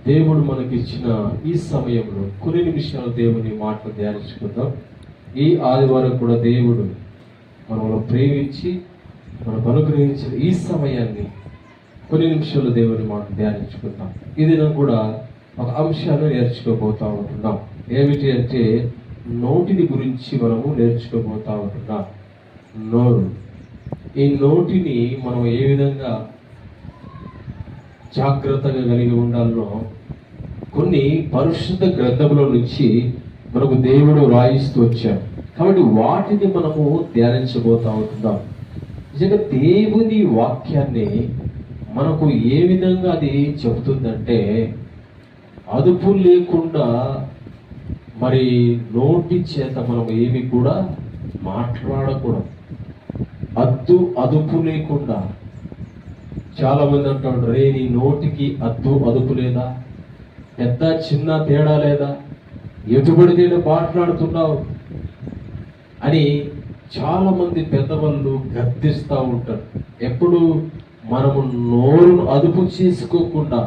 దేవుడు మనకిచ్చిన ఈ సమయంలో కొన్ని నిమిషాలు దేవుని మాటలు ధ్యానించుకుందాం. ఈ ఆదివారం కూడా దేవుడు మనలో ప్రేమించి మనకు అనుగ్రహించిన ఈ సమయాన్ని కొన్ని నిమిషాలు దేవుని మాటలు ధ్యానించుకుందాం. ఈ దినం కూడా ఒక అంశాన్ని నేర్చుకోబోతా ఉంటున్నాం. ఏమిటి అంటే నోటిని గురించి మనము నేర్చుకోబోతా ఉంటున్నాం. నోరు, ఈ నోటిని మనం ఏ విధంగా జాగ్రత్తగా కలిగి ఉండాలో కొన్ని పరిశుద్ధ గ్రంథముల నుంచి మనకు దేవుడు రాయిస్తూ వచ్చాడు. కాబట్టి వాటిని మనము ధ్యానించబోతా ఉంటున్నాం. నిజంగా దేవుని వాక్యాన్ని మనకు ఏ విధంగా అది చెబుతుందంటే, అదుపు లేకుండా మరి నోటి చేత మనం ఏమి కూడా మాట్లాడకూడదు. అదుపు లేకుండా. చాలా మంది అంటారు, రే నీ నోటికి అదుపు లేదా, పెద్ద చిన్న తేడా లేదా, ఎటుబడితే మాట్లాడుతున్నావు అని చాలా మంది పెద్దవాళ్ళు గద్దిస్తూ ఉంటారు. ఎప్పుడు మనము నోరును అదుపు చేసుకోకుండా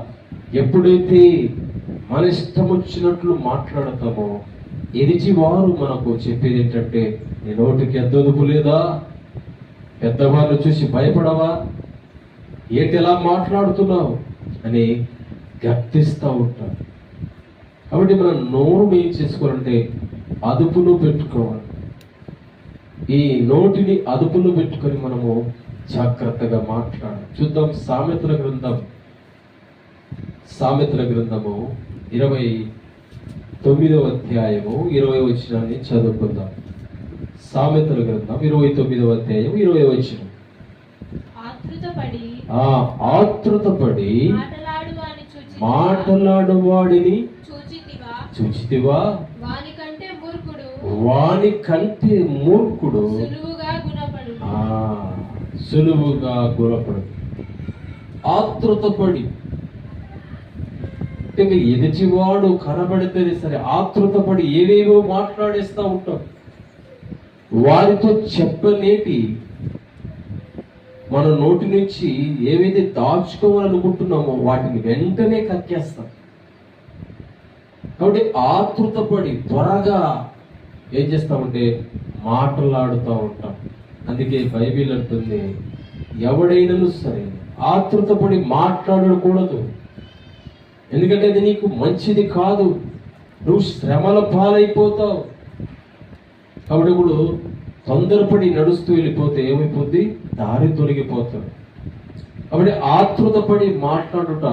ఎప్పుడైతే మన ఇష్టం వచ్చినట్లు మాట్లాడతామో, ఎదిచి వారు మనకు చెప్పేది ఏంటంటే, నీ నోటికి అదుపు లేదా, పెద్దవాళ్ళు చూసి భయపడవా, ఏంటి ఎలా మాట్లాడుతున్నావు అని గర్తిస్తూ ఉంటారు. కాబట్టి మనం నోరు ఏం చేసుకోవాలంటే అదుపులో పెట్టుకోవాలి. ఈ నోటిని అదుపులో పెట్టుకొని మనము జాగ్రత్తగా మాట్లాడాలి. చూద్దాం సామెతల గ్రంథము 29వ అధ్యాయము 20వ వచనాన్ని చదువుకుందాం. సామెతల గ్రంథం 29వ అధ్యాయం 20వ వచనం. ఆతృతపడి మాటలాడువాడిని చూచితివా, వాని కంటే మూర్ఖుడు సులువుగా గుణపడు. ఆతృతపడి అంటే ఎదిచివాడు కనబడితే సరే ఆతృతపడి ఏవేవో మాట్లాడేస్తూ ఉంటాం. వారితో చెప్పలేటి మన నోటి నుంచి ఏవైతే దాచుకోవాలనుకుంటున్నామో వాటిని వెంటనే కక్కేస్తాం. కాబట్టి ఆతృతపడి త్వరగా ఏం చేస్తామంటే మాట్లాడుతూ ఉంటాం. అందుకే బైబిల్ అంటుంది, ఎవడైనాను సరే ఆతృతపడి మాట్లాడకూడదు, ఎందుకంటే అది నీకు మంచిది కాదు, నువ్వు శ్రమల పాలైపోతావు. కాబట్టి ఇప్పుడు తొందరపడి నడుస్తూ వెళ్ళిపోతే ఏమైపోద్ది, దారి తొలగిపోతాడు. కాబట్టి ఆతృతపడి మాట్లాడుట